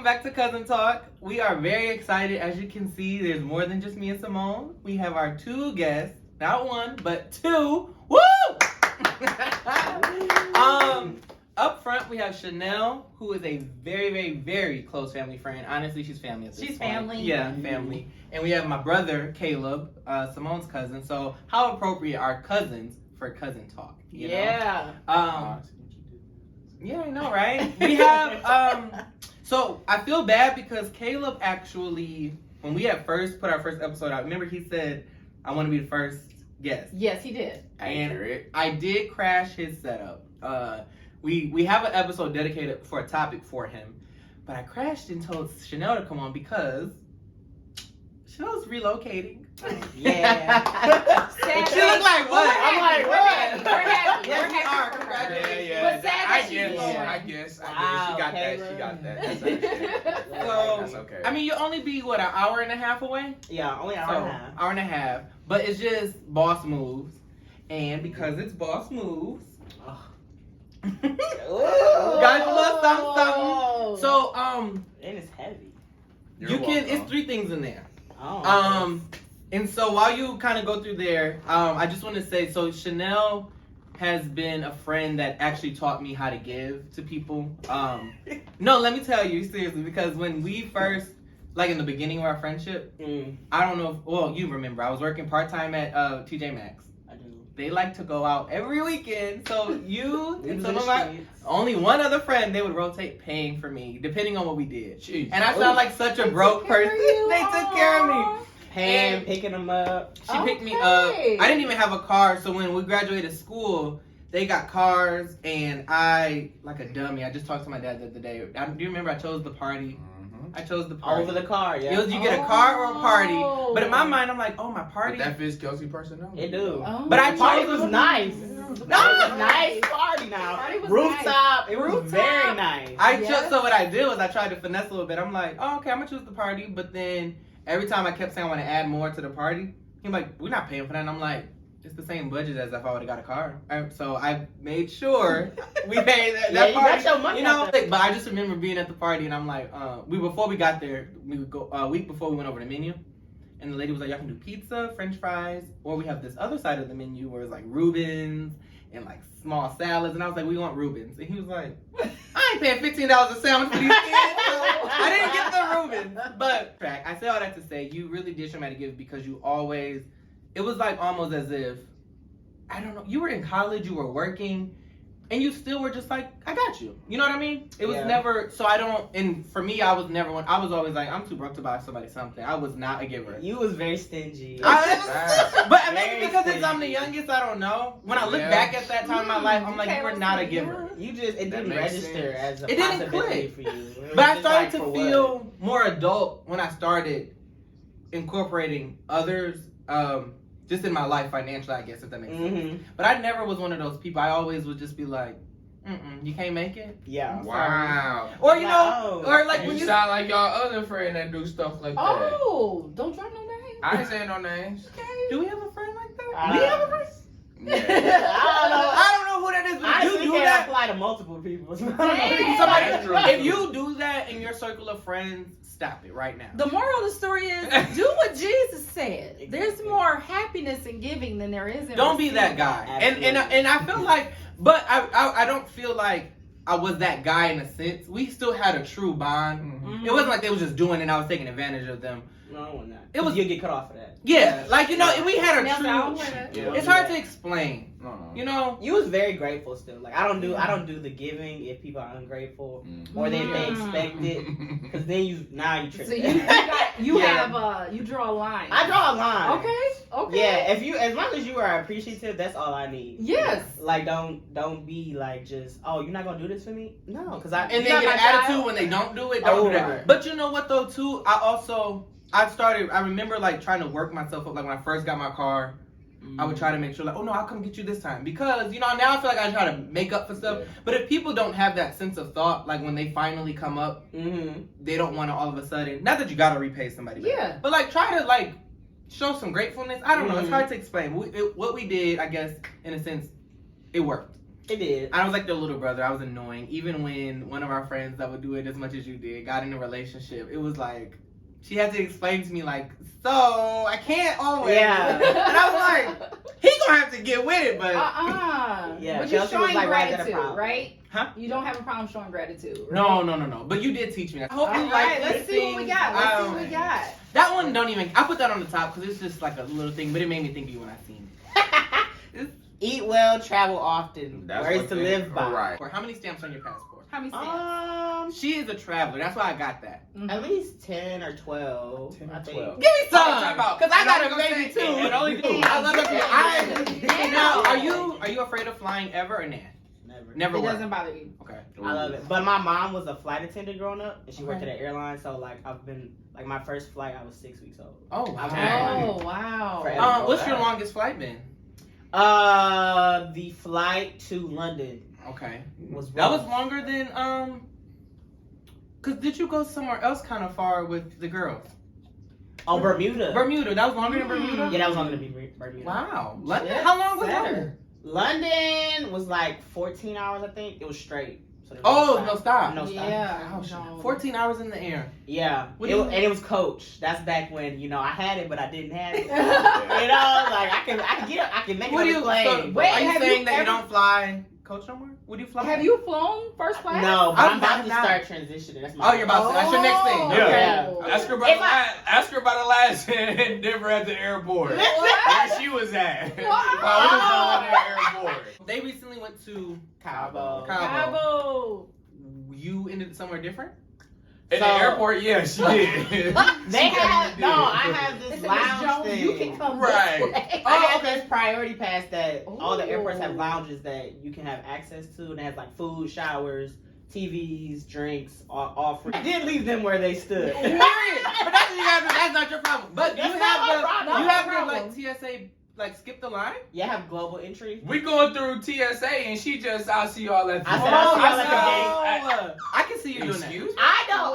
welcome back to Cousin Talk. We are very excited. As you can see, there's more than just me and Simone. We have our two guests, not one, but two. Woo! Up front, we have Shanell, who is a very, very, very close family friend. Honestly, she's family at this point. She's family. Yeah, family. And we have my brother, Kaleb, Simone's cousin. So how appropriate are cousins for Cousin Talk? You know? Yeah, I know, right? We have, so I feel bad because Kaleb actually, when we had first put our first episode out, remember he said, I want to be the first guest. Yes, he did. And I did crash his setup. We have an episode dedicated for a topic for him, but I crashed and told Shanell to come on because Shanell's relocating. Yeah. She looked like what? I'm like, We're happy. Yes, we are. Congratulations. But sad that she's I going. guess. Wow, She got that. Caleb. She got that. That's okay. So, That's okay. I mean, you only be, what, an hour and a half away? Yeah, only an So, hour and a half. hour and a half. But it's just boss moves. And because it's boss moves, guys love something. So, And it's heavy. You're you can, welcome. it's 3 things in there. Oh. And so while you kind of go through there, I just want to say, so Shanell has been a friend that actually taught me how to give to people. No, let me tell you, seriously, because when we first, like in the beginning of our friendship, I don't know if, well, you remember, I was working part-time at TJ Maxx. I do. They like to go out every weekend, so you We and was some in of the my, streets. only one other friend, they would rotate paying for me, depending on what we did. Jeez. And I sound like such a broke person. They took care of me. Pam And- picking them up. She picked me up. I didn't even have a car, so when we graduated school, they got cars, and I, like a dummy, I just talked to my dad the other day. Do you remember I chose the party? I chose the party. Over the car, It yeah. was you get a car or a party, Oh. but in my mind, I'm like, oh, my party. But that fits Kelsey personality. It do. Oh. But I The party chose- was nice. It was a nice party now. Party was Rooftop. It was Rooftop. very nice. Yes. So what I did was I tried to finesse a little bit. I'm like, oh, okay, I'm gonna choose the party, but then every time I kept saying I want to add more to the party, he's like, we're not paying for that. And I'm like, it's the same budget as if I would have got a car. So I made sure we paid that Yeah, you party. got your money You know, out there. but I just remember being at the party and I'm like, before we got there, we would go a week before we went over the menu, and the lady was like, y'all can do pizza, French fries, or we have this other side of the menu where it's like Reubens and like small salads, and I was like, we want Reubens, and he was like, I ain't paying $15 a sandwich for these kids. So I didn't get the Reubens, but I say all that to say you really did show me how to give because you always. It was like almost as if, I don't know, you were in college, you were working, and you still were just like, I got you. You know what I mean? It was never, so I don't, and for me, I was never one, I was always like, I'm too broke to buy somebody something. I was not a giver. You was very stingy. But maybe Very because I'm the stingy. youngest, I don't know. When I look back at that time in my life, I'm like, you were not a giver. You just, it That didn't makes register sense. as a It didn't possibility click. for you. It was But I just started like, to for what? feel more adult when I started incorporating others, just in my life financially, I guess, if that makes sense. But I never was one of those people. I always would just be like, you can't make it. Yeah. Wow. Or you know, or like You when you sound like y'all other friend that do stuff like that. Oh, don't drop no names. I ain't saying no names. do we have a friend like that? I We don't have a know. friend. Yeah. I don't know who that is, but I if you do can't that, apply to multiple people. That's true. if you do that in your circle of friends, stop it right now. The moral of the story is do what Jesus said. There's more happiness in giving than there is in Don't be that receiving. guy. Absolutely. And I feel like, but I don't feel like I was that guy in a sense. We still had a true bond. Mhm. It wasn't like they was just doing it and I was taking advantage of them. No, I want that. It was- You'll get cut off for that. Yeah, like, you know, we had a Now, I don't true. wear that. Yeah. It's hard to explain. No. You know? You was very grateful still. Like I don't do the giving if people are ungrateful or they expect it. Cause then you trick. So you draw a line. I draw a line. Okay. Yeah, if you as long as you are appreciative, that's all I need. Yes. Like don't be like just you're not gonna do this for me. No, because And you're they not get my an child. attitude when they don't do it. Don't do that. Over. But you know what though too? I remember like trying to work myself up. Like when I first got my car, I would try to make sure like, oh no, I'll come get you this time. Because, you know, now I feel like I try to make up for stuff. Yeah. But if people don't have that sense of thought, like when they finally come up, Mm-hmm. they don't want to all of a sudden, not that you got to repay somebody. Back, Yeah. but like try to like show some gratefulness. I don't know. It's Mhm. hard to explain. What we did, I guess, in a sense, it worked. It did. I was like the little brother. I was annoying. Even when one of our friends that would do it as much as you did got in a relationship, it was like she had to explain to me like, so I can't always. Yeah. And I was like, he gonna have to get with it, but Yeah, But you're Chelsea was showing like, why is that a gratitude, problem? right? Huh? You don't have a problem showing gratitude, right? No. But you did teach me that. I hope All you right, like let's see what we got. Let's see what we got. That one don't even. I put that on the top because it's just like a little thing, but it made me think of you when I seen it. Eat well, travel often. That's Words what to they- live by. right. Or how many stamps on your passport? How many stamps? She is a traveler. That's why I got that. At least 10 or 12. 10 or I think. 12. Give me some, Talk about- because I got I'm a gonna baby say- too. and only two. I love it. Yeah. Now, are you afraid of flying ever or nah? Never. Never It were. doesn't bother you. Okay. I love it. But my mom was a flight attendant growing up, and she worked at Okay. an airline. So like I've been like my first flight, I was 6 weeks old. Oh I was wow. Oh, wow. Forever. What's your longest flight been? The flight to London Okay. was That was rough. longer than Cause did you go somewhere else kind of far with the girls? Oh, Bermuda. Bermuda. That was longer than Bermuda. Yeah, that was only gonna be Bermuda. Wow. London. Yeah, How long was better. London? London was like 14 hours, I think. It was straight. So there Oh, was no stop. No stop. Yeah. Ouch. no. 14 hours in the air. Yeah. What do you- And it was coach. That's back when, I had it, but I didn't have it. Like I can make What it do on you? the plane. So, Wait, are you have saying you that you ever- don't fly coach no more? Would you fly? Have you flown first class? No, but I'm I'm about to not. start transitioning. That's my Oh, you're about to. That's your next thing. Oh. Okay. Yeah. Ask her about the last. Ask her about the last endeavor at the airport. Where she was at. Wow. While we was at the airport. They recently went to Cabo. Cabo. You ended somewhere different? In the So- airport, yeah, she did. They have She no. definitely I did. have Listen, this Miss lounge Jones, thing. you can come Right. this way. I Oh, have okay. this priority pass that all the airports have Ooh. lounges that you can have access to, and it has like food, showers, TVs, drinks, all free. I did leave them where they stood. Period. But that's what you gotta do. That's not your problem. But That's you not have my the problem. you Not have my your problem. like TSA like skip the line. You have global entry. We going through TSA and she just, I'll see y'all at the I said, I'll see y'all at the no. I can see you doing that. Excuse me? I don't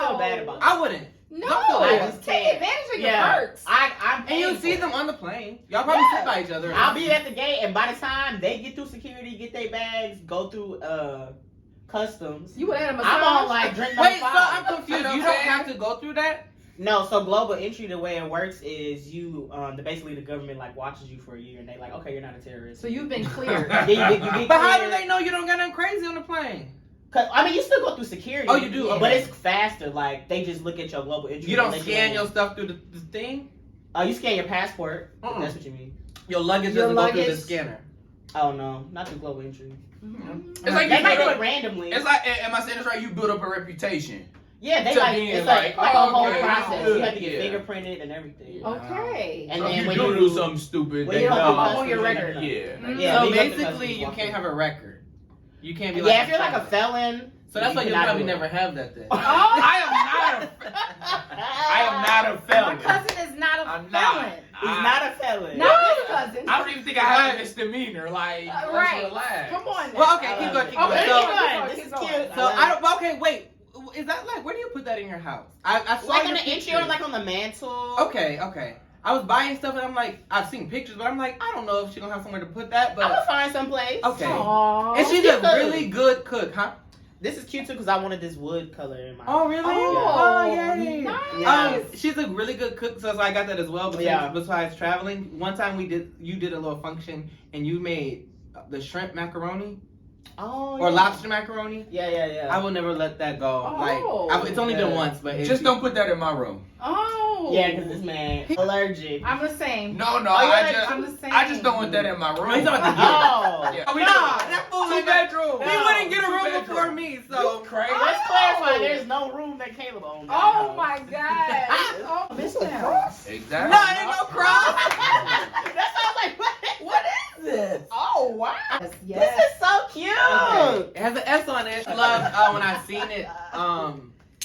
feel bad about that. I wouldn't. No, Don't feel bad. I just take can't. advantage of your Yeah. perks. I'm And you paying see for them it. on the plane. Y'all probably sit by each other. I'll be at the gate, and by the time they get through security, get their bags, go through customs, You would have a massage. I'm on like drink number Wait, so 5. I'm confused. You know You what I'm don't saying? have to go through that? No, so global entry, the way it works is you, basically the government like watches you for a year, and they like, okay, you're not a terrorist. So you've been cleared. Yeah, you get But how do cleared. they know you don't got nothing crazy on the plane? 'Cause, I mean, you still go through security. Oh, you do? But Okay. it's faster. Like they just look at your global entry. You don't and let scan in. your stuff through the thing? You scan your passport. If Mm-mm. that's what you mean. Your luggage Your doesn't go through the luggage- scanner. Oh no, not through global entry. Mhm. It's like They you might do build it up, randomly. it's like, am I saying this right? You build up a reputation. Yeah, they to like being it's like, like, a oh, whole okay, process. good, You have to get yeah. fingerprinted and everything. Okay. And So if then you when do you something stupid, when they you don't know. come on your customs, record. they know. Yeah. Mhm. Yeah, So we go to basically, customs you walk can't in. have a record. You can't be Yeah, like if you're like a felon. So that's why you cannot probably do it. never have that then. Oh, I am not a my felon. cousin is not a I'm not. felon. He's not a felon. Not his cousin. I don't even think I have a misdemeanor. Like, let's Right. relax. Come on. Now. Well, okay, keep going, keep going. Okay, So- keep going, This keep is going. cute. So I don't. Okay, wait. Is that like where do you put that in your house? I saw Like your on the entry pictures. or like on the mantle. Okay. I was buying stuff and I'm like, I've seen pictures, but I'm like, I don't know if she's gonna have somewhere to put that. I'm But gonna find someplace. okay. Aww. And she's a Cute. really good cook, huh? This is cute too because I wanted this wood color in my. Oh, really? Oh, yay. nice. Yeah. She's a really good cook, so I got that as well. Besides traveling, one time you did a little function and you made the shrimp macaroni Oh. or yeah. lobster macaroni. Yeah. I will never let that go. Oh. It's only been Yeah. once, but Just don't put that in my room. Oh. Yeah, because this man allergic. I'm the same. No, Oh, yeah, I'm the same. I just don't want that in my room. He's talking about the Oh. Yeah. Nah, We that fool two ain't got- bedroom. He wouldn't get a room Two-bedroom. before me, so. Crazy. Let's clarify. There's no room that Caleb owns. Oh my God. Oh, miss now. Exactly. No, it ain't no cross. That sounds like what is this? Oh wow. Yes. This is so cute. Okay. It has an S on it. I love when I seen it.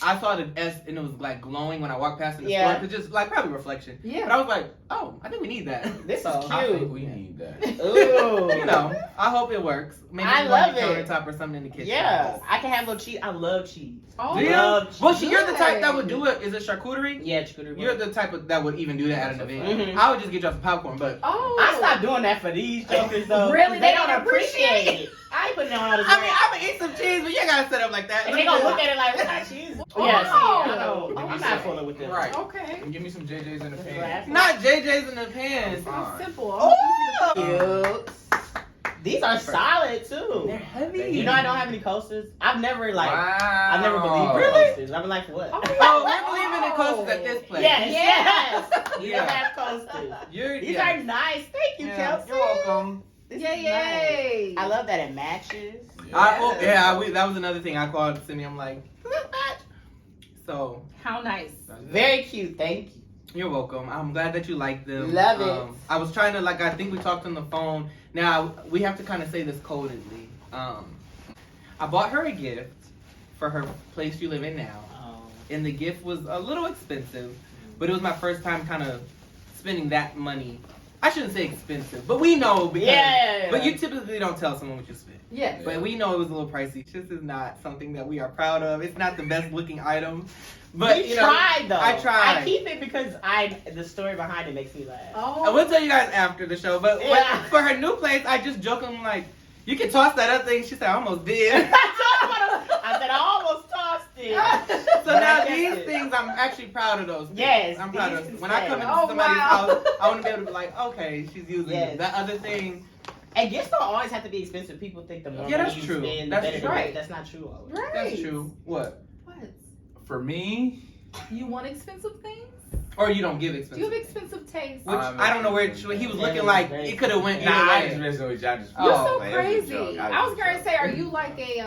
I saw the S and it was like glowing when I walked past in the Yeah. store. It's just like probably reflection. Yeah. But I was like, oh, I think we need that. This So, is I think cute. we need that. Ooh. You know, I hope it works. Maybe I on love the it. countertop or something in the kitchen. Yeah, I can have little cheese. I love cheese. Oh, Do you? Love cheese. Well, you're the type that would do it. Is it charcuterie? Yeah, charcuterie. You're the type of, that would even do that at an That's a event. fact. Mhm. I would just get you some popcorn, but Oh. I stopped doing that for these jokers though. Really? They don't appreciate it. I ain't putting it on all this. I mean, I'm gonna eat some cheese, but you gotta set up like that. and they gonna look at it like, what kind of cheese? Oh. Yeah, see, I don't. Oh, I'm okay. not fooling with this. Right. Okay. Give me some JJ's in the This is pan. last one. Not JJ's in the pans. Sounds simple. Oh, cute. These are solid too. They're heavy. You know I don't have any coasters. I've never like. Wow. I never believed in Really? coasters. I've been like, what? Oh, we're believing in coasters at this place. Yes. You Yeah. don't have coasters. These These are nice. Thank you, Kelsey. You're welcome. This is Yay! nice. I love that it matches. That was another thing I called Simi. I'm like, does that match? So How nice. Very cute. Thank you. you're welcome. I'm glad that you like them. Love it. I was trying to I think we talked on the phone. Now we have to kind of say this codedly. I bought her a gift for her place you live in now, and the gift was a little expensive, but it was my first time kind of spending that money. I shouldn't say expensive, but we know because. Yeah. But you typically don't tell someone what you spent. Yes. But we know it was a little pricey. This is not something that we are proud of. It's not the best looking item. But you tried though. I tried. I keep it because the story behind it makes me laugh. Oh. I will tell you guys after the show. But Yeah. for her new place, I just joke. I'm like, you can toss that other thing. She said, I almost did. I said I almost tossed it. So But now I guess these it- things, I'm actually proud of those things. Yes, I'm proud of these those. When I come into Oh, somebody's wow. house, I want to be able to be like, okay, she's using Yes. it. That other thing. And gifts don't always have to be expensive. People think the more Yeah, money that's you true. spend, the That's better true. the Right. gift. That's not true always. Right. That's true. What? What? For me, You want expensive things? Or you don't give Do expensive. you have expensive taste? Which I don't know where he was looking Yeah, like very it could have went nah, either I way. just messing with y'all. Just You're Oh, so man, it was a crazy. joke. I was gonna joke. say, are you like a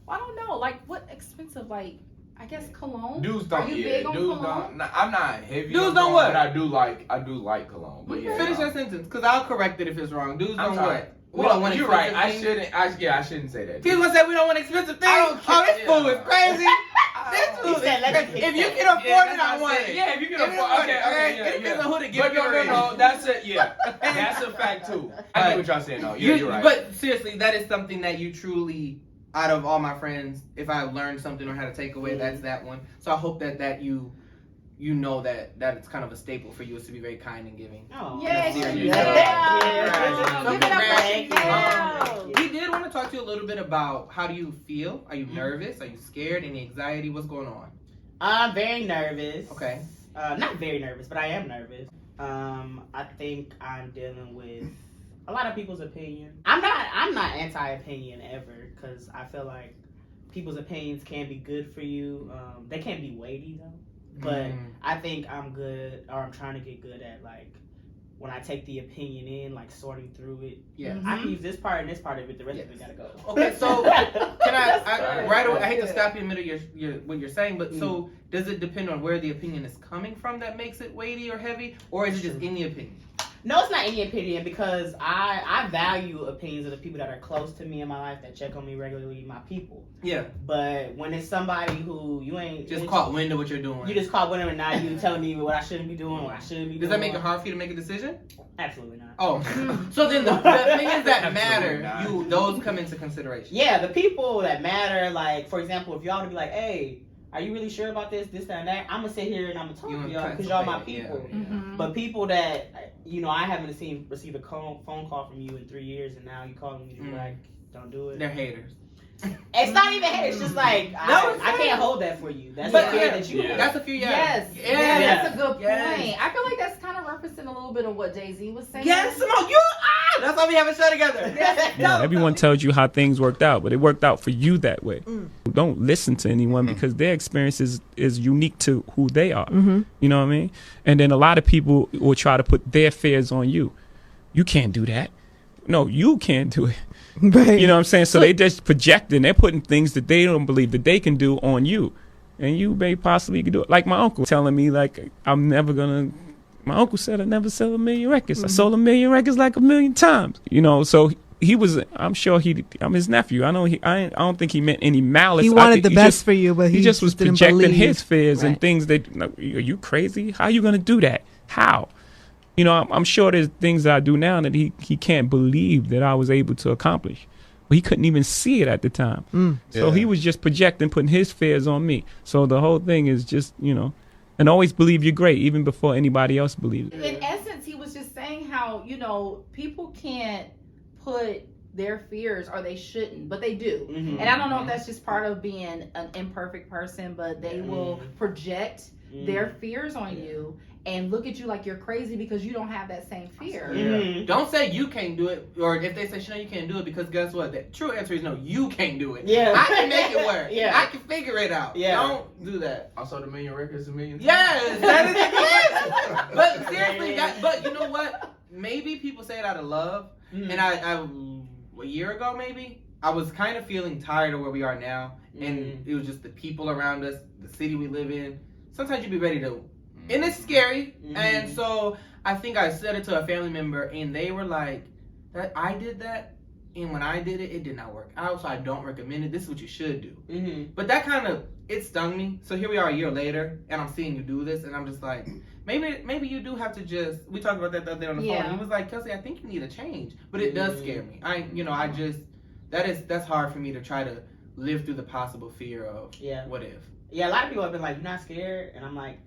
I don't know, like what expensive, like I guess cologne? Dudes Are don't. you Yeah, big on dudes cologne? don't. Nah, I'm not heavy. Dudes on don't cologne, what? But I do like cologne. But yeah, Finish no. your sentence, because I'll correct it if it's wrong. Dudes I'm don't sorry. what? We Well, don't want you're right. I expensive things. shouldn't. I shouldn't say that. He's gonna say we don't want expensive things. I don't Oh, this care. fool is crazy. This He fool is said, "Let's crazy. fix If you that." can afford Yeah, it, that's I what want said. it. Yeah, if you can If you afford. don't Okay, want it, okay, it yeah, depends yeah. on who to give But you no, it. no, that's it. Yeah, that's a fact too. I get what y'all saying though. Yeah, you're right. But seriously, that is something that you truly, out of all my friends, if I learned something or had a takeaway, that's that one. So I hope that you know that it's kind of a staple for you is to be very kind and giving. Oh, Yes, There you yes. go. Yes. Give it up for Thank you. Chanel. We did want to talk to you a little bit about how do you feel? Are you nervous? Are you scared? Any anxiety? What's going on? I'm very nervous. Okay. Not very nervous, but I am nervous. I think I'm dealing with a lot of people's opinion. I'm not anti-opinion ever because I feel like people's opinions can be good for you. They can't be weighty though. But I think I'm good, or I'm trying to get good at like when I take the opinion in, like sorting through it. Yeah. I can use this part and this part of it. The rest of it gotta go. Okay, so can I right away? I hate to Yeah. stop you in the middle of your what you're saying, but so does it depend on where the opinion is coming from that makes it weighty or heavy, or is it just any opinion? No, it's not any opinion because I value opinions of the people that are close to me in my life that check on me regularly, my people. Yeah. But when it's somebody who you ain't Just caught wind of what you're doing. you just caught winning and now you telling me what I shouldn't be doing, what I should be doing. Does that make it hard for you to make a decision? Absolutely not. Oh, so then the opinions that Absolutely matter, not. those come into consideration. Yeah, the people that matter, like for example, if y'all to be like, hey, are you really sure about this, that, and that? I'm gonna sit here and I'm gonna talk to y'all because y'all my people. Yeah. Mhm. But people that I haven't received a phone call from you in 3 years, and now you calling me to be like, don't do it. They're haters. It's not even hate. It's just like No, I it's can't not. hold that for you. That's But the fear yeah, that you have. That's a few Yes, Yeah. that's a good point. Yes. I feel like that's kind of referencing a little bit of what Jay-Z was saying. Yes, Simone, that's why we have a show together. Yeah, everyone tells you how things worked out, but it worked out for you that way. Don't listen to anyone because their experience is unique to who they are. You know what I mean? And then a lot of people will try to put their fears on you. You can't do that. No, you can't do it. Right. You know what I'm saying? So they just projecting. They're putting things that they don't believe that they can do on you. And you may possibly can do it. Like my uncle telling me, like, I'm never going to... My uncle said I never sell 1 million records. I sold 1 million records like 1 million times. You know, so he was. I'm sure I'm his nephew. I know I don't think he meant any malice. He I wanted think the best for you, but he just was didn't projecting believe. his fears and Right. things that, are you crazy? How are you going to do that? How? You know, I'm sure there's things that I do now that he can't believe that I was able to accomplish. But he couldn't even see it at the time. So he was just projecting, putting his fears on me. So the whole thing is just, and always believe you're great, even before anybody else believes it. In essence, he was just saying how, people can't put their fears, or they shouldn't, but they do. Mhm. And I don't know if that's just part of being an imperfect person, but they will project their fears on you and look at you like you're crazy because you don't have that same fear. Mhm. Don't say you can't do it, or if they say, Shanell, you can't do it, because guess what? The true answer is no, you can't do it. Yeah. I can make it work. Yeah. I can figure it out. Yeah. Don't do that. Also, the million records, a million. Yes, that is yes. But seriously, but you know what? Maybe people say it out of love. Mhm. And I a year ago, maybe, I was kind of feeling tired of where we are now. And it was just the people around us, the city we live in. Sometimes you be ready to, and it's scary. And so I think I said it to a family member, and they were like, "That I did that, and when I did it, it did not work out. So I don't recommend it. This is what you should do." But that kind of, it stung me. So here we are a year later, and I'm seeing you do this, and I'm just like, maybe you do have to just. We talked about that the other day on the phone. And he was like, "Kelsey, I think you need a change," but it does scare me. I just that's hard for me to try to live through the possible fear of what if. Yeah, a lot of people have been like, "You're not scared," and I'm like,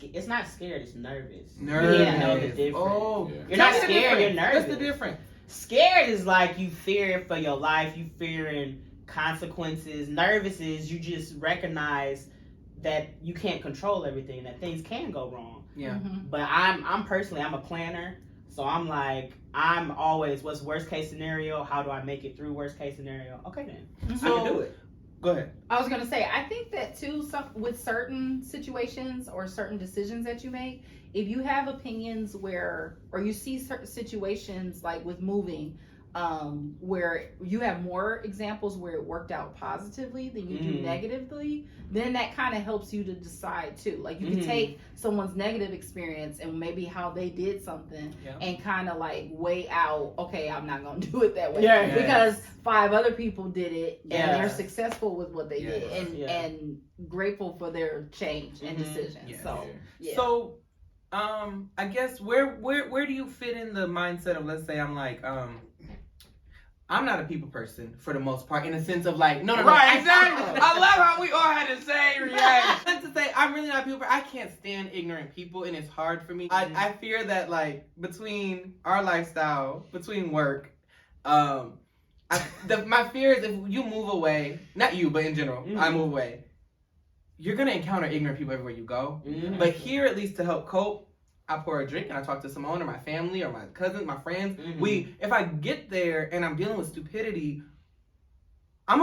"It's not scared. It's nervous." Nervous. You need to know the difference. Oh, You're not scared. You're nervous. What's the difference? Scared is like you fear for your life. You fearing consequences. Nervous is you just recognize that you can't control everything. That things can go wrong. Yeah. But I'm personally, I'm a planner. So I'm like, I'm always, what's worst case scenario? How do I make it through worst case scenario? Okay then, I can do it. Go ahead. I was gonna say, I think that too, with certain situations or certain decisions that you make, if you have opinions or you see certain situations like with moving, where you have more examples where it worked out positively than you do negatively, then that kind of helps you to decide too. Like you can take someone's negative experience and maybe how they did something and kind of like weigh out, okay, I'm not gonna do it that way because 5 other people did it and they're successful with what they did and grateful for their change and decision. So I guess where do you fit in the mindset of, let's say I'm like I'm not a people person for the most part, in a sense of like, no. Right, exactly. I love how we all had the same reaction. To say, I'm really not a people person. I can't stand ignorant people, and it's hard for me. I fear that, like, between our lifestyle, between work, my fear is if you move away, not you, but in general, I move away, you're going to encounter ignorant people everywhere you go. But here, at least to help cope, I pour a drink and I talk to Simone or my family or my cousins, my friends. If I get there and I'm dealing with stupidity, I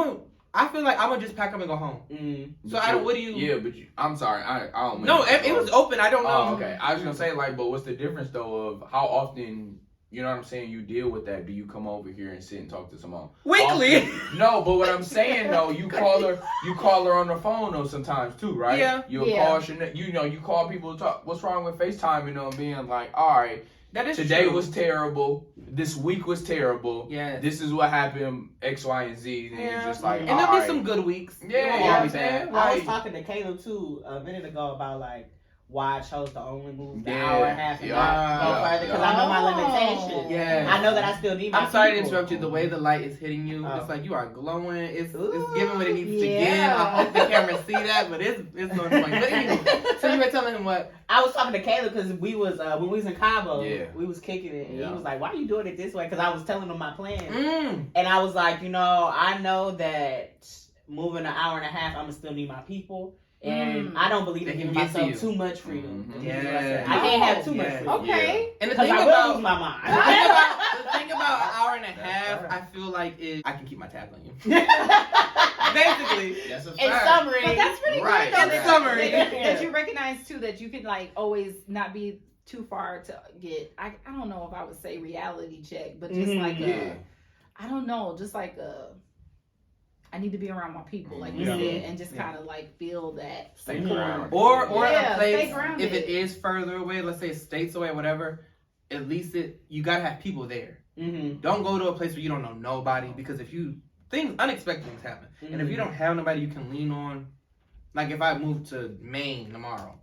feel like I'm gonna just pack up and go home. So what do you? Yeah, but I'm sorry, I don't. No, it was open. I don't know. Oh, okay. I was gonna say, like, but what's the difference though of how often? You know what I'm saying? You deal with that. Do you come over here and sit and talk to Simone weekly? Often? No, but what I'm saying though, you call her on the phone though sometimes too, right? Yeah. You'll call you call people to talk. What's wrong with FaceTime? Being like, all right, that is today true. was terrible. This week was terrible. Yeah. This is what happened. X, Y, and Z. And you're just like, and there'll be some good weeks. Yeah, be bad. I was talking to Kaleb too a minute ago about like why I chose to only move the hour and a half and not go further because I know my limitations. Yeah. I know that I still need my I'm sorry to people. interrupt you. The way the light is hitting you, it's like you are glowing. It's giving what it needs to give. I hope the camera see that, but it's on point. But anyway, so you were telling him what? I was talking to Kaleb because we was when we was in Cabo, we was kicking it, and he Yeah. was like, "Why are you doing it this way?" Because I was telling him my plan, and I was like, I know that moving an hour and a half, I'm gonna still need my people. And I don't believe in giving myself too much freedom. Yeah. I can't have too much freedom. Okay. And the Because thing I will lose my mind. the thing about an hour and a half, I feel like is I can keep my tabs on you. Basically, That's a In fact. summary, But that's pretty Right. good though. In summary. That you recognize too that you can like always not be too far to get. I don't know if I would say reality check, but just like I don't know, just like I need to be around my people, like you said, and just kind of like feel that Stay support. grounded. or Yeah, a place stay grounded. if it is further away, let's say states away, whatever. At least you gotta have people there. Mm-hmm. Don't go to a place where you don't know nobody, because unexpected things happen. And if you don't have nobody you can lean on, like if I move to Maine tomorrow,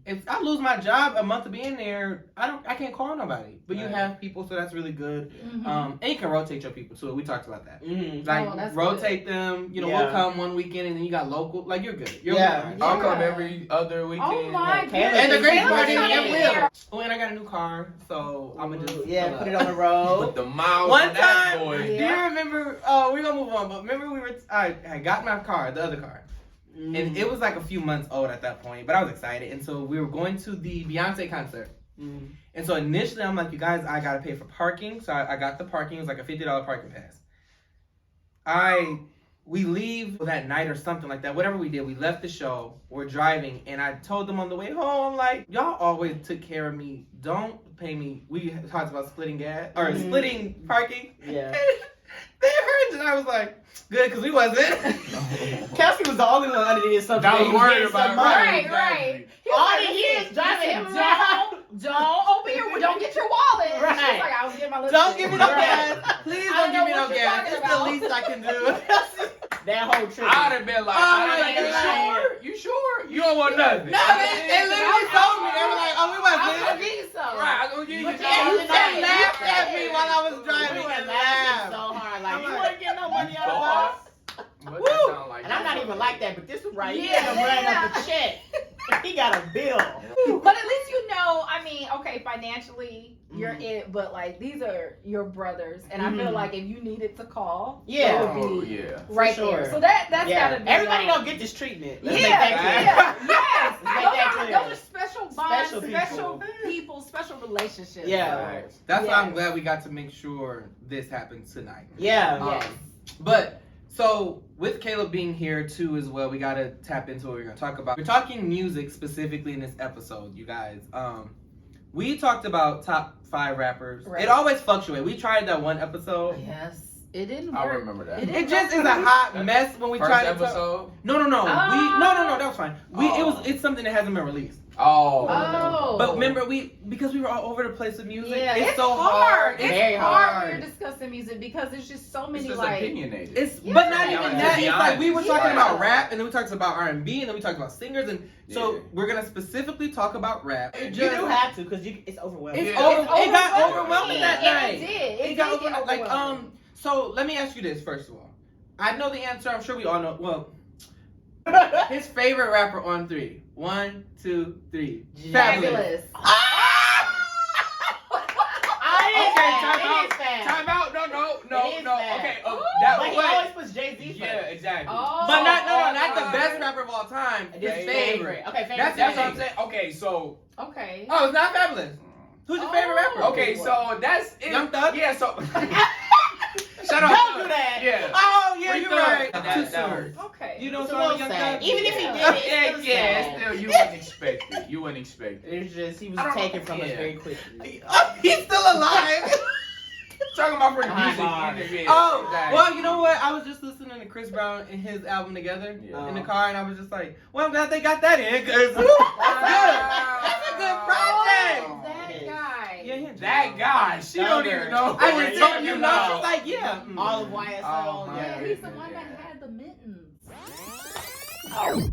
if I lose my job a month of being there, I can't call nobody. But you have people, so that's really good. And you can rotate your people too. We talked about that. Like rotate them. You know, we'll come one weekend and then you got local. Like you're good. You're good. I'll come every other weekend. Oh my god! And the great part is I will. Oh, and I got a new car, so I'm gonna just put it on the road. Put the miles one on that time. boy. Do you remember? Oh, we're gonna move on. But remember, I got my car, the other car. And it was like a few months old at that point, but I was excited. And so we were going to the Beyonce concert. And so initially I'm like, you guys, I got to pay for parking. So I got the parking. It was like a $50 parking pass. We leave that night or something like that. Whatever we did, we left the show. We're driving. And I told them on the way home, like, y'all always took care of me. Don't pay me. We talked about splitting gas or splitting parking. Yeah. They heard it, and I was like, good, because we wasn't. Kelsey was the only one under the assumption I was worried about Right. All he is driving him down. Don't get your wallet. Right. She's like, I was getting my little Don't give me no gas. Please I don't give me know no what you're gas. talking It's about. the least I can do. That whole trip. I'd have been like, you sure? You don't want nothing. No, they literally told me. They were like, oh, we I'm gonna wasn't. give you some. Right, I'm gonna give you But You yeah, laughed at me while I was We driving were and laughing laughed. so hard. Like, I'm you like, wouldn't get no money out of us. What that sound like? And I'm not even like that, but this was right. He Yeah, had to run yeah. up the check. He got a bill. But at least you know, I mean, okay, financially you're it, but like these are your brothers, and I feel like if you needed to call, Yeah. it would be yeah. right For sure. there. So that's gotta be Everybody don't get this treatment. Let's make Yeah, that clear. yes. Let's make that clear. Those are special bonds, Special special people, special relationships. Yeah. Right. That's why Yeah. I'm glad we got to make sure this happens tonight. Yeah. Yes. But so with Kaleb being here too as well, we gotta tap into what we're gonna talk about. We're talking music specifically in this episode, you guys. We talked about top 5 rappers. Right. It always fluctuates. We tried that one episode. Yes. It didn't I work. remember that. It It just is a hot mess when we First tried to episode? No. Oh. No, that was fine. It's something that hasn't been released. Oh. But remember, because we were all over the place with music. Yeah, it's so hard. It's Very hard when hard. you're discussing music because there's just so It's many just like. opinionated. It's Yeah. but not Yeah, even to that. be It's like we were honest. talking Yeah. about rap, and then we talked about R&B, and then we talked about singers, and so Yeah. we're gonna specifically talk about rap. You do have to because it's overwhelming. It's Yeah. over, It's it got overwhelming. overwhelming that Yeah, night. it did. It got did get overwhelming. Like overwhelming. So let me ask you this first of all. I know the answer. I'm sure we all know. Well, his favorite rapper on 3. 1, 2, 3. Fabulous. Time out. No. It is bad. Okay, Ooh. that But he was. always puts Jay-Z first. Yeah, exactly. Oh. But not the best rapper of all time. His His favorite. Okay, favorite. That's what I'm saying. Okay, so. Okay. Oh, it's not Fabulous. Who's your favorite rapper? Okay, so that's it. Young Thug? Yeah, so. Shut up. Don't do that. Yeah. Oh yeah, Free you're Thug. right. That Too hurts. soon. Okay. You know It's a song little with Young sad. Thug? Even if he did Yeah. it, it's still Yeah, sad. still, you wouldn't expect it. You wouldn't expect it. It's just he was I don't taken know. from us Yeah. very quickly. He's still alive. Talking about for the Oh, music God. industry. Oh, Exactly. well, you know what? I was just listening to Chris Brown and his album together Yeah. in the car, and I was just like, well, I'm glad they got that in, because that's good. That's a good project. That guy. Yeah, yeah. That guy, she don't Thugger. even know. I who just we're told talking you, about. know, she's like, yeah. All of YSL. Oh, my Yeah, yeah. he's the one that had the mittens. I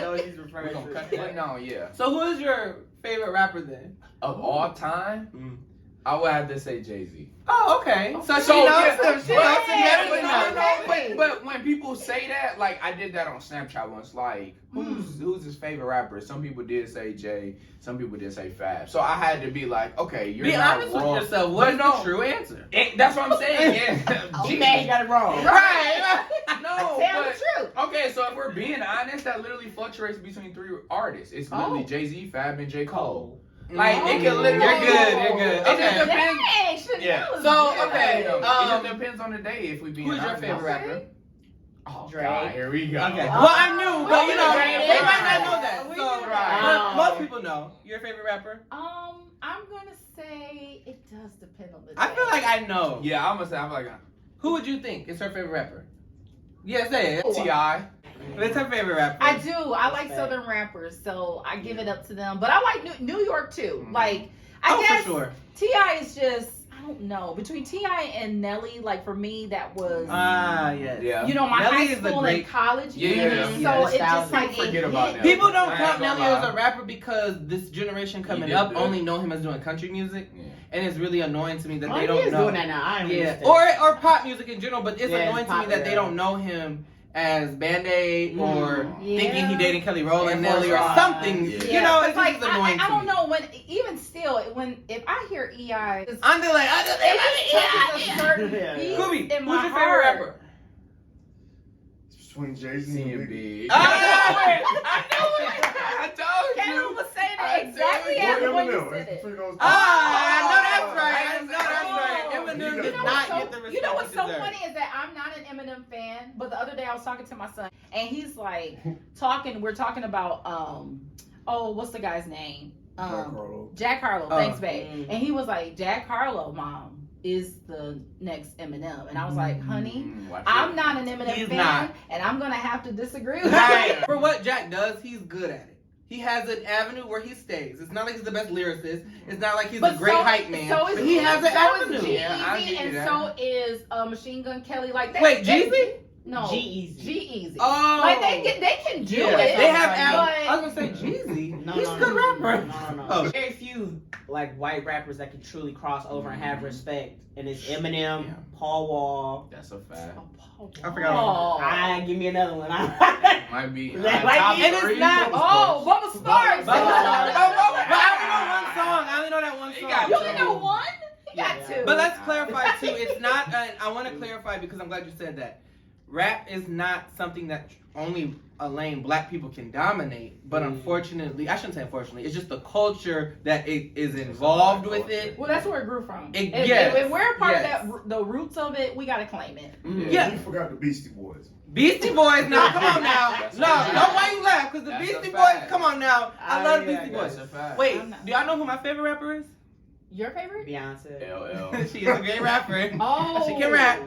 know he's We're referring gonna to. cut that. No, yeah. So who is your favorite rapper then? Of all time, I would have to say Jay-Z. Oh, okay. So she So, knows yeah, them. She knows them better but than no, us. no, but when people say that, like I did that on Snapchat once, like who's his favorite rapper? Some people did say Jay, some people did say Fab. So I had to be like, okay, you're Be not honest wrong. with yourself. What is But no. the true answer? That's what I'm saying. Yeah. He mad he got it wrong. Right. No, Tell but the truth. okay, so if we're being honest, that literally fluctuates between 3 artists. It's literally Oh. Jay-Z, Fab, and J. Cole. Like, it can literally. You're good. You're good. It just Okay. depends. Dang, Chanel Yeah. is So, good. okay, It just depends on the day if we being Who's your honest. favorite Okay. rapper? Oh, Drake. God, here we go. Okay. Well, I knew, but you know, Right. they might not know that. We So, knew that. but most people know. Your favorite rapper? I'm gonna say it does depend on the day. I feel like I know. Yeah, I'm gonna say I'm like Who would you think is her favorite rapper? Yeah, say it. T.I. What's her favorite rapper? I do. I like Southern rappers, so I give it up to them. But I like New York too. Mhm. Like I guess for sure. T.I. is just, I don't know. Between T.I. and Nelly, like for me, that was, Yes. Yeah. you know, my Nelly high is a school great- and college Yeah, years. yeah, So yeah. it just like, Don't forget it about hit. Nelly. People don't I count ain't gonna Nelly as lie. a rapper because this generation coming did up that. only know him as doing country music, Yeah. and it's really annoying to me that Oh, they he don't is know. doing that now. I ain't Yeah, understand. or pop music in general, but it's Yeah, annoying to pop, me that they yeah. don't know him as Band-Aid or Yeah. thinking he dating Kelly Rowland, Air Force Nelly or One. something. Yeah. You know, It's it's like, just annoying I to don't me. know, even still, if I hear E.I., it's I'm just like, it touches a certain Yeah. beat Kubi, in who's my your favorite heart. rapper? Between Jay-Z and Seeing Biggie. big. Ah! I told Caleb you. was saying I it exactly told as Or the way you Eminem. said It's it. between those two. I know that's right. I know that's right. Oh. Eminem You did know not So, get the respect you know what's he so deserved. funny is that I'm not an Eminem fan, but the other day I was talking to my son and he's like we're talking about what's the guy's name? Jack Harlow. Oh. Thanks, babe. Mm. And he was like, Jack Harlow, mom, is the next Eminem. And I was like, honey, I'm not an Eminem He's fan, not. and I'm gonna have to disagree with Right. you. For what Jack does, he's good at it. He has an avenue where he stays. It's not like he's the best lyricist. It's not like he's a great hype man. So is but he has an so is avenue. G-Eazy, Yeah, I give you and that. so is Machine Gun Kelly. Like that. Wait, Jeezy? No, G-Eazy. G-Eazy. Oh, Like they can do yeah. it. They have. but- I was gonna say Jeezy. No, He's no, a good no, rapper. No. Oh. Very few like white rappers that can truly cross over and have respect, and it's Eminem, Yeah. Paul Wall. That's a fact. I forgot. Give me another one. Might be. That top might be- And it's three. not- Oh, Bubba Sparks. But Oh, I only know that one He song. got you only know one? He got Yeah. two. But let's clarify too. It's not. I want to clarify because I'm glad you said that. Rap is not something that only a lane black people can dominate. But unfortunately, I shouldn't say unfortunately. It's just the culture that it is involved with it. Well, that's where it grew from. Yes. If we're a part Yes. of that, the roots of it, we gotta claim it. Yeah. You forgot the Beastie Boys. Beastie Boys, now come on now. That's No, a fact. don't why you laugh because the That's a Beastie fact. Boys. Come on now. I love the yeah, Beastie That's Boys. a fact. Wait, I'm not- do y'all know who my favorite rapper is? Your favorite? Beyonce. LL. She is a great rapper. Oh, She can rap.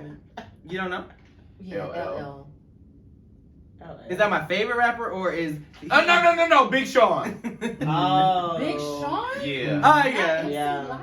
You don't know? Yeah, LL. LL. Is that my favorite rapper or is? Oh no, Big Sean. Oh. Big Sean? Yeah. Oh yeah. Yeah.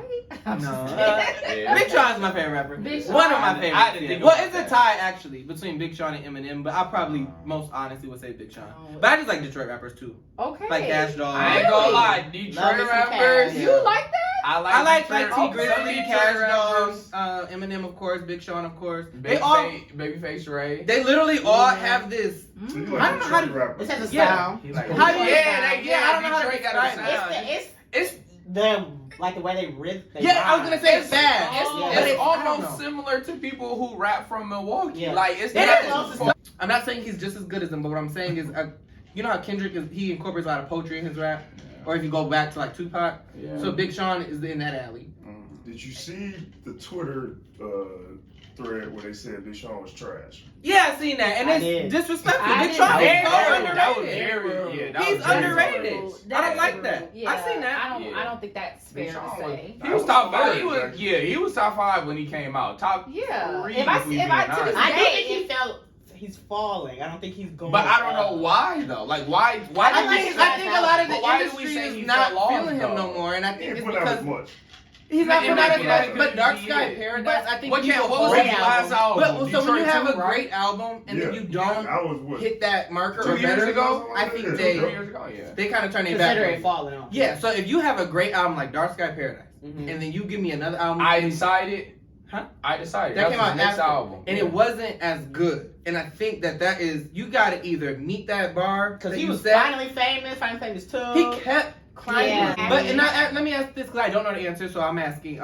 I'm No. just Yeah. Big Sean is my favorite rapper. Big One of Sean. my I favorites. had to think Well, about it's a that. tie actually between Big Sean and Eminem, but I probably most honestly would say Big Sean. Oh. But I just like Detroit rappers too, Okay. like Cash Dog. I ain't gonna lie, Love Detroit me some rappers. Cash. You like that? I I like Detroit- T Okay. Grizzly, Detroit Cash Dog, rappers. Eminem of course, Big Sean of course. They all, Babyface Ray. they literally all have this. So you Mm. like I don't know how Detroit to- rappers. This has a Yeah. sound. He like, How you- yeah, I don't know how to Detroit got a describe it. sound. It's the like the way they rip. They Yeah, I was gonna say it's bad. Oh. But It's I don't almost know. similar to people who rap from Milwaukee. Yeah. Like it's It not. is. I'm not saying he's just as good as them, but what I'm saying is, you know how Kendrick is? He incorporates a lot of poetry in his rap. Or if you go back to like Tupac, Yeah. so Big Sean is in that alley. Did you see the Twitter thread where they said Big Sean was trash? Yeah, I seen that, and I it's did. disrespectful. I Big did. Sean That is was so very- underrated. That was very. Yeah, that He's was very underrated. rude. I don't like That's that. rude. Yeah, I seen that. I don't think that's Big fair to Sean say. He was top five. He was top 5 when he came out. Top Yeah. 3 If I if we to being this honest. I do day, think he felt he's falling. I don't think he's going. But I don't know why though. Like why? I think a lot of the But why do industry we say is he not fell off, feeling him though? no more, and I He think didn't it's put out as because much. he's not He putting out as didn't much. put out But as Dark much. Sky Paradise, I think What people was hold his it. last album? But so when you Detroit have 2, a right? great album and then you don't I was what? hit that marker 2 or years better, ago? I think 2 they years ago, yeah. they kind of turn their back. consider on it you. falling off. Yeah, so if you have a great album like Dark Sky Paradise, Mhm. and then you give me another album, I decided. Huh? I decided. That That came was out his next after, album. and it wasn't as good. And I think that is you got to either meet that bar Because that he you was set. finally famous too. He kept climbing. Yeah. But let me ask this because I don't know the answer, so I'm asking.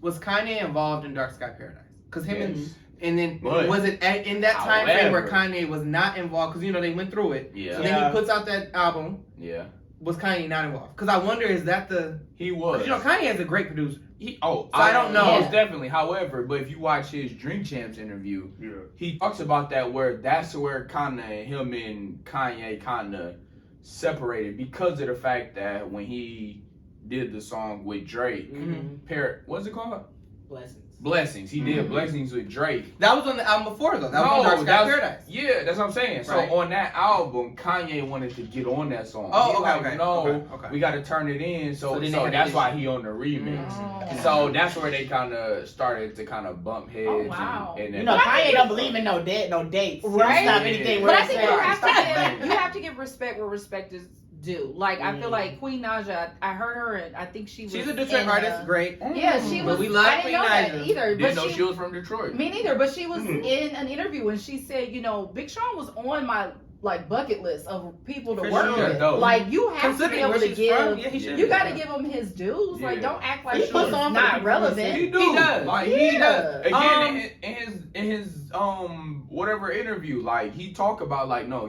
Was Kanye involved in Dark Sky Paradise? Because him and then But- was it in that time frame where However- Kanye was not involved? Because they went through it. Yeah. So then Yeah. he puts out that album. Yeah. Was Kanye not involved? Because I wonder is that the He was. Kanye is a great producer. I don't know. Most definitely. However, but if you watch his Drink Champs interview, Yeah. he talks about that where that's where him and Kanye kinda separated because of the fact that when he did the song with Drake, Mhm. what's it called? Blessings. Blessings. He did Blessings with Drake. That was on the album before though. That was on Dark Sky Paradise. Yeah, that's what I'm saying. So Right. on that album, Kanye wanted to get on that song. Oh, He okay, like, okay, no, okay. we got to turn it in. So So then they had that's an why issue. he on the remix. Oh. So that's where they kind of started to kind of bump heads. Oh, wow. And You then know, But I Kanye think don't believe in no dates. He don't Right? stop anything. But where I it think says- you have to give respect where respect is due. Like I feel like Queen Naja, I heard her and I think she was. She's a Detroit in, artist, great. Yeah, she But was. we love I didn't Queen know that Naja. either. didn't know But she was from Detroit. me neither. But she was in an interview and she said, you know, Big Sean was on my like bucket list of people to For work sure. with. Dope. Like you have to be Considering able where to she's give. from, yeah, he should. You be. got to give him his dues. Like, Yeah. don't act like He he's puts on for not the relevant. He do. He does. Like Yeah. he does. Again, Um, in his whatever interview, like he talk about like no,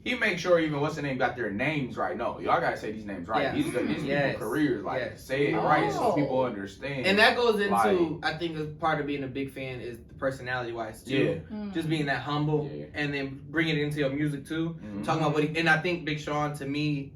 he make sure even what's the name got their names right. No, y'all gotta say these names right. Yeah. These Yes. people careers. Like Yes. say it right so Oh. people understand. And that goes into, Like- I think, a part of being a big fan is the personality wise too. yeah. Mm. Just being that humble Yeah. and then bringing it into your music too. Mhm. Talking about what he, and I think Big Sean to me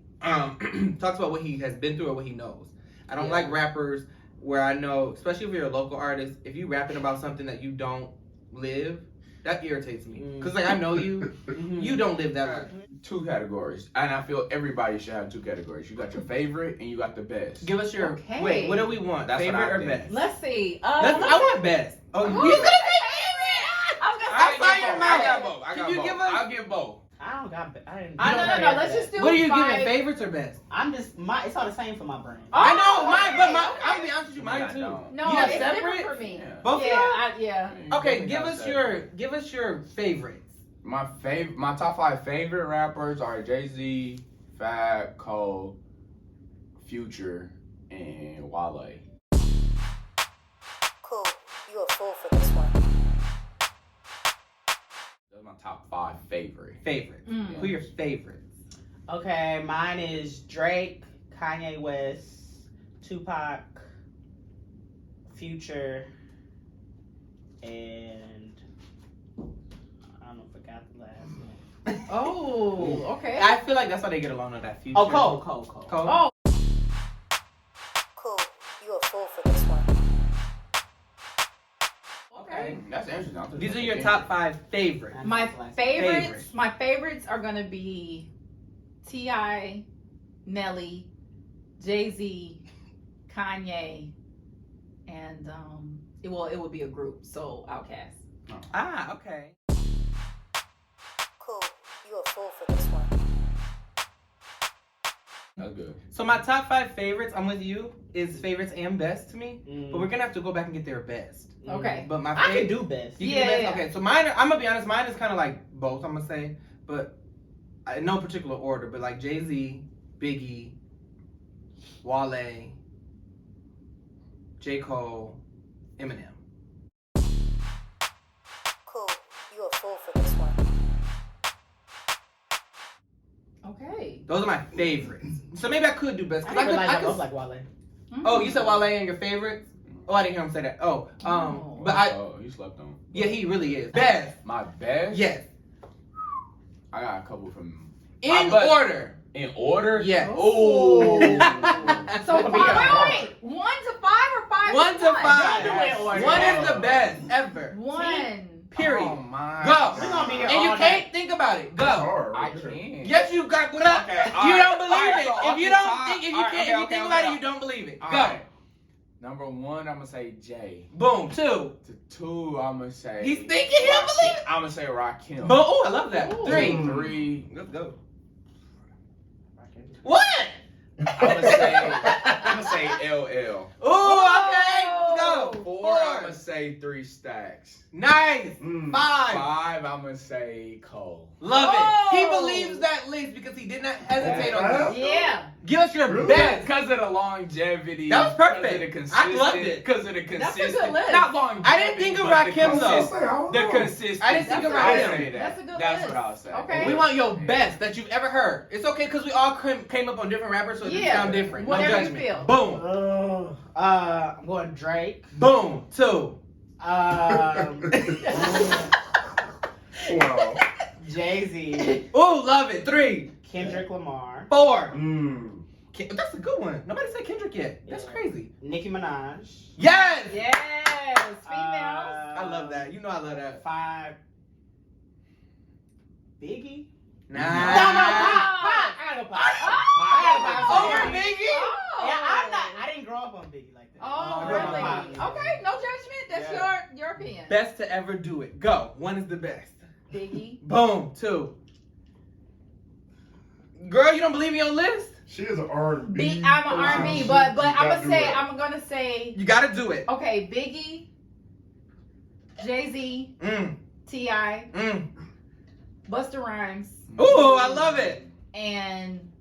talks about what he has been through or what he knows. I don't Yeah. like rappers where I know, especially if you're a local artist, if you rapping about something that you don't live, that irritates me. Cause like I know you, you don't live that life. Two categories, and I feel everybody should have two categories. You got your favorite and you got the best. Give us your Okay. wait. What do we want? That's what favorite I or think. best? Let's see. I want best. Oh, you Who's gonna gonna say favorite? I was gonna I say saw your favorite. mouth. I got both. I Can got you both. give us- I'll give both. I don't got. I didn't. No. Let's just do. What are you five. giving? Favorites or best? I'm just it's all the same for my brain. I know mine, but okay. I'm gonna be honest with you, mine I too. don't. No, You have it's separate? different for me. Yeah. Both Yeah, of y'all? yeah. Okay, give us your favorites. My top 5 favorite rappers are Jay-Z, Fab, Cole, Future, and Wale. Cool. You a fool for this one. Those are my top 5 favorite. Favorites. Mm. Who are your favorites? Okay, mine is Drake, Kanye West, Tupac, Future, and I don't know, forgot the last one. Oh, okay. I feel like that's why they get along with that Future. Oh, Cole. Cole. Oh, Cool. You a fool for this one. okay. That's interesting. These are your top 5 favorites. My Favorites. favorites are gonna be T.I., Nelly, Jay-Z, Kanye, and it would be a group, so Outkast. Ah, okay. Cool. You a fool for this one. That's good. So my top 5 favorites, I'm with you, is favorites and best to me. But we're gonna have to go back and get their best. Okay. But my I can favorite. do best. You Yeah, can do best? yeah. Okay, so mine. I'm gonna be honest. Mine is kind of like both. I'm gonna say, but in no particular order. But like Jay-Z, Biggie, Wale, J. Cole, Eminem. Cool. You a fool for this one. Okay. Those are my favorites. So maybe I could do best. 'cause I didn't realize I both like Wale. Oh, you said Wale and your favorites? Oh, I didn't hear him say that. Oh, Oh. but I. Oh, you slept on. Yeah, he really is best. My best? Yes. I got a couple from. In but- order. In order? Yes. Oh. So It'll be wait, hard. 1 to 5 or 5 1 to 5. do it in order. One is the best ever. 1. Period. Oh my. Go. We're gonna be here And you all can't day. think about it. That's Go. hard. I right there. can. Yes, you got. What up? Okay, You all don't right, believe all right, it. so If off you the don't top- think, if you all right, can't, okay, if you okay, think about okay. it, you don't believe it. All Go. right. Number 1, I'm gonna say Jay. Boom. 2. To 2, I'm gonna say. He's thinking he don't believe it. I'm gonna say Rakim. Boom. Oh, I love that. Ooh. 3. 3, Let's go. I can't do What? I'm gonna say LL. Ooh, okay. Go. 4, I'm gonna say 3 Stacks. Nice. 5. 5, I'm gonna say Cole. Love Oh. it. He believes that list because he did not hesitate on that. Yeah. Give us your Really? best. Because of the longevity. That was perfect. Because of the I consistent. loved it. Because of the That's a consistent. good list. Not longevity. I didn't think of but the Rakim, though. consist- I don't The know. consistency. I didn't think of I'll Rakim. say that. That's a good That's list. what I'll say. Okay. We want your best that you've ever heard. It's okay because we all came up on different rappers, so it Yeah. sound different. No Whatever you judgment. feel. Boom. I'm going Drake. Boom. 2. Wow. Jay-Z, Ooh, love it. 3. Kendrick Lamar, 4. That's a good one. Nobody said Kendrick yet. That's Yeah. crazy. Nicki Minaj. Yes. Yes, females. I love that. You know I love that. 5. Biggie. Nah. No, Pop. I gotta go Pop. Over Biggie? Oh. Yeah, I didn't grow up on Biggie like that. Oh, I grew up on really? Pop. Okay, no judgment. That's Yeah. your opinion. Best to ever do it. Go. 1 is the best. Biggie. Boom. 2. Girl, you don't believe me on list? She is an R&B. I'm an R&B, but I'm gonna say You gotta do it. okay. Biggie, Jay-Z, T.I., Busta Rhymes, Ooh, I love it. and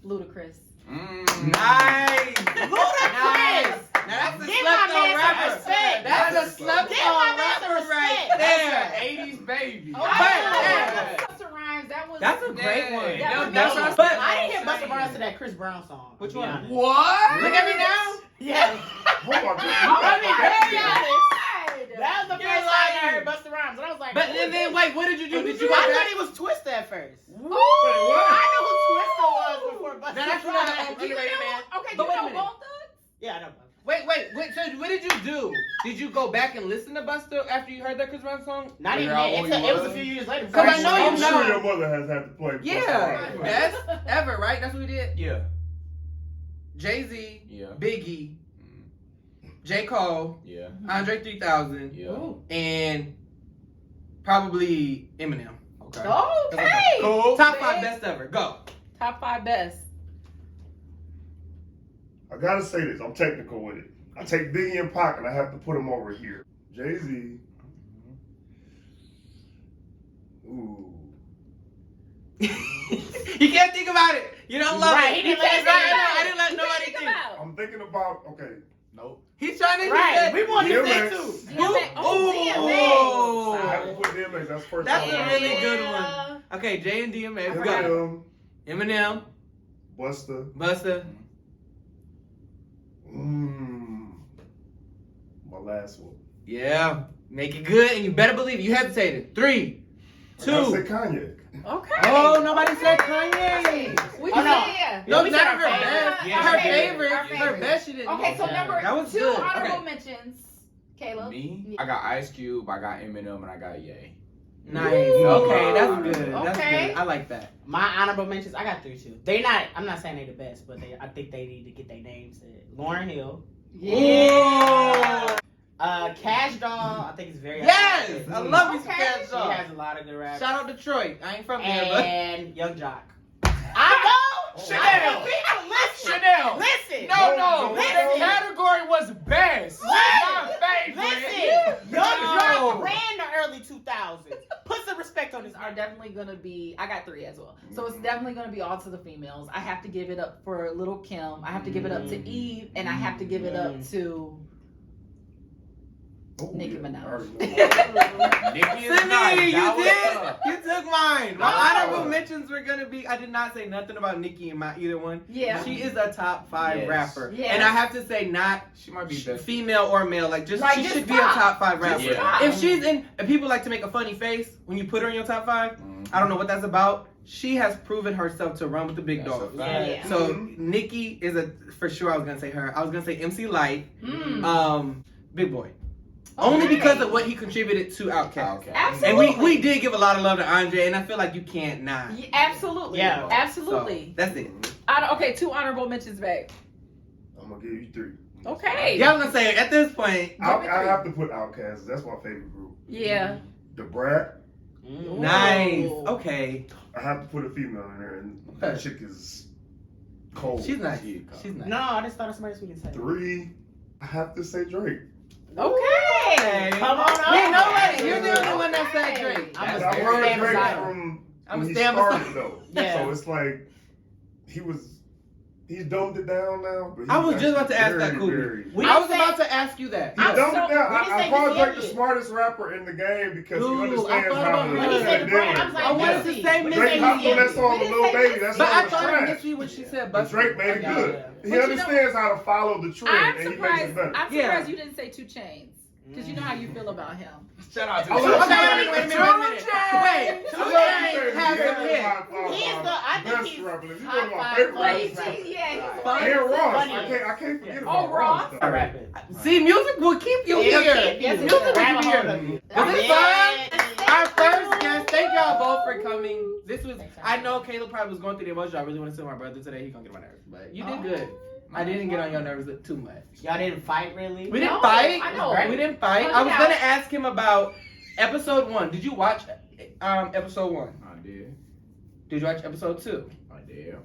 Ludacris. Nice. Ludacris. Now that's a Give my slept man on some rapper. respect. That's a slept Give on my man some rapper right respect. there. 80s baby. Oh, yeah. Busta Rhymes. That was. That's a great one. That was That's me. what I'm But saying. I didn't hear Busta Rhymes to that Chris Brown song. Which to be one? honest. What? Look at me now. Yeah. Oh my God. I mean, very God. honest. That was the You're first time I lying. heard Busta Rhymes, and I was like, But who and is then this? wait, what did you do? Did you go I back? thought he was Twista at first. Ooh. I knew who Twista was before Busta Now that's Rhymes. another Do you underrated man. know? Okay, do But you wait a know minute. Bone Thugs? Yeah, I know. Wait. So what did you do? Did you go back and listen to Busta after you heard that Chris Brown song? Not even Figure out yet. who It he was a was? few years later. Cause I know you I'm sure know. your mother has had to play. Yeah, Busta Rhymes. best ever, right? That's what we did. Yeah. Jay-Z, Yeah. Biggie, J. Cole, Yeah. Andre 3000, Yeah. Ooh. and probably Eminem. Okay. Okay. Cool. Top 5 best ever. Go. Top 5 best. I gotta say this. I'm technical with it. I take Biggie and Pac and I have to put them over here. Jay-Z. Ooh. You can't think about it. You don't love Right, it. he didn't You let can't us think think about about it. I it. didn't let You nobody can't think. about. I'm thinking about, okay. Nope. He's trying to. Right. We want to to say say too. too. DMX. Oh, I have to put DMX. That's the first That's time. a really good one. Okay, Jay and DMX. Go. Eminem, Eminem, Busta. Busta. My last one. Yeah. Make it good, and you better believe it. You hesitated. 3, I gotta say 2. Kanye. Okay. Oh, nobody said Kanye. We Oh, no. yeah. No, we none said of her our best. favorite. Yeah, Our her favorite. favorite. Our Her favorite. best she didn't. Okay, so number That was 2 good. honorable Okay. mentions. Caleb. Me? I got Ice Cube, I got Eminem, and I got Ye. Nice. Ooh. Okay, that's good. That's Okay. good. I like that. My honorable mentions, I got 3 too. They're not. I'm not saying they're the best, but I think they need to get their names said. Lauryn Hill, Yeah. Cash Doll. I think it's very. Yes, underrated. I love me some Okay. Cash She Doll. has a lot of good rap. Shout out Detroit. I ain't from there, but And Young Jock. I know. Chanel. I know people listen. Chanel. Listen. No, Listen. the category was best. My favorite. Listen. Young No. Jock ran the early 2000s. Put some respect on his Are art. definitely gonna be. I got 3 as well, so it's definitely gonna be all to the females. I have to give it up for Little Kim. I have to give it up to Eve, and I have to give it up to Nicki Minaj. I already know. Nicki is Sydney, nice. you That was did. up. You took mine. My No. honorable mentions were gonna be. I did not say nothing about Nicki in my either one. Yeah. She is a top 5 Yes. rapper, Yes. and I have to say not She might be best. female or male. Like just Like, she just should be top. a top 5 rapper. Just top. If she's in, if people like to make a funny face when you put her in your top 5, I don't know what that's about. She has proven herself to run with the big That's a dogs. fact. Yeah. So Nicki is a for sure. I was gonna say her. I was gonna say MC Light, Big Boy, only because of what he contributed to Outkast. Okay. Absolutely. And we did give a lot of love to Andre, and I feel like you can't not. Yeah, absolutely. Yeah. So, Absolutely. that's it. Okay, 2 honorable mentions back. I'm gonna give you 3. Okay. Yeah, I was gonna say at this point, I have to put Outkast. That's my favorite group. Yeah. The Brat. nice. Ooh. Okay, I have to put a female in there, and that chick is cold. she's nice. She's nice. No, I just thought of somebody else we can say. 3. I have to say Drake. Okay. Come on up. Yeah, nobody. You're the only one that said Drake. I'm I a heard stand Drake beside him. from I'm when a he stand started beside- though. Yeah. So it's like he's dumbed it down now. But I was he's just about to ask that, very, Kobe. very- We I was say- about to ask you that. He I'm dumbed so- it down. when he I say call Missy Drake the Elliott. smartest rapper in the game because Ooh, he I understands thought how about to her. When he said the brand, I was like, I wanted Missy. to say When he Missy Drake said hopped on that Missy. song, We The didn't Lil say Baby. That Missy. But song I was thought of trash. Missy when she said But Busta. Drake made it Yeah, good. yeah. He But you know- understands how to follow the trend, I'm and he makes it surprised. better. I'm Yeah. surprised you didn't say 2 Chainz. Because you know how you feel about him. Shout out to Okay, Two wait a minute. Wait, I Two love Chainz you, has Taylor. a hit. I think Best he's rapper. He's one top of my five favorite funniest rappers. rappers. Yeah, Funny. And Ross. Funny. I can't forget Oh, about Ross. Ross. I rap it. See, music will keep you It'll here. keep you. Music will Grab keep a you hold of here. you. Was this Yeah. fun? Our first guest. Thank y'all both for coming. This was. I know Caleb probably was going through the emotions. I really want to see my brother today. He gonna get on my nerves, but you did good. I didn't get on your nerves too much. Y'all didn't fight really? We didn't No, fight. I know. We didn't fight. I was gonna ask him about episode 1. Did you watch episode 1? I did. Did you watch episode 2? I did.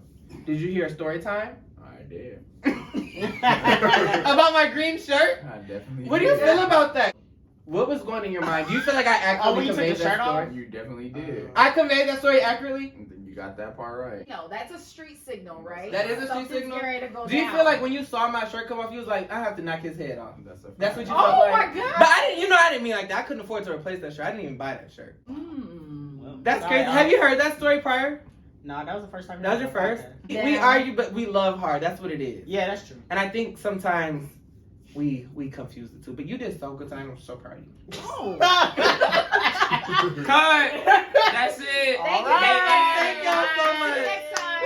Did you hear story time? I did. About my green shirt? I definitely What do you did. feel about that? What was going in your mind? Do you feel like I accurately when you took conveyed the that shirt off? story? You definitely did. I conveyed that story accurately? You got that part right. No, that's a street signal, right? That is a street Something's signal? getting ready to go Do you down. feel like when you saw my shirt come off, you was like, I have to knock his head off? That's what you Oh felt my like? God. But I didn't, I didn't mean like that. I couldn't afford to replace that shirt. I didn't even buy that shirt. That's crazy. Have you heard that story prior? No, that was the first time. That was your first? Yeah. We argue, but we love hard. That's what it is. Yeah, that's true. And I think sometimes we confuse the two. But you did so good tonight. I'm so proud of you. Oh. Cut! That's it. Thank All right. Thank y'all so much. See you next time.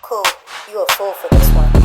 Cool. You a fool for this one.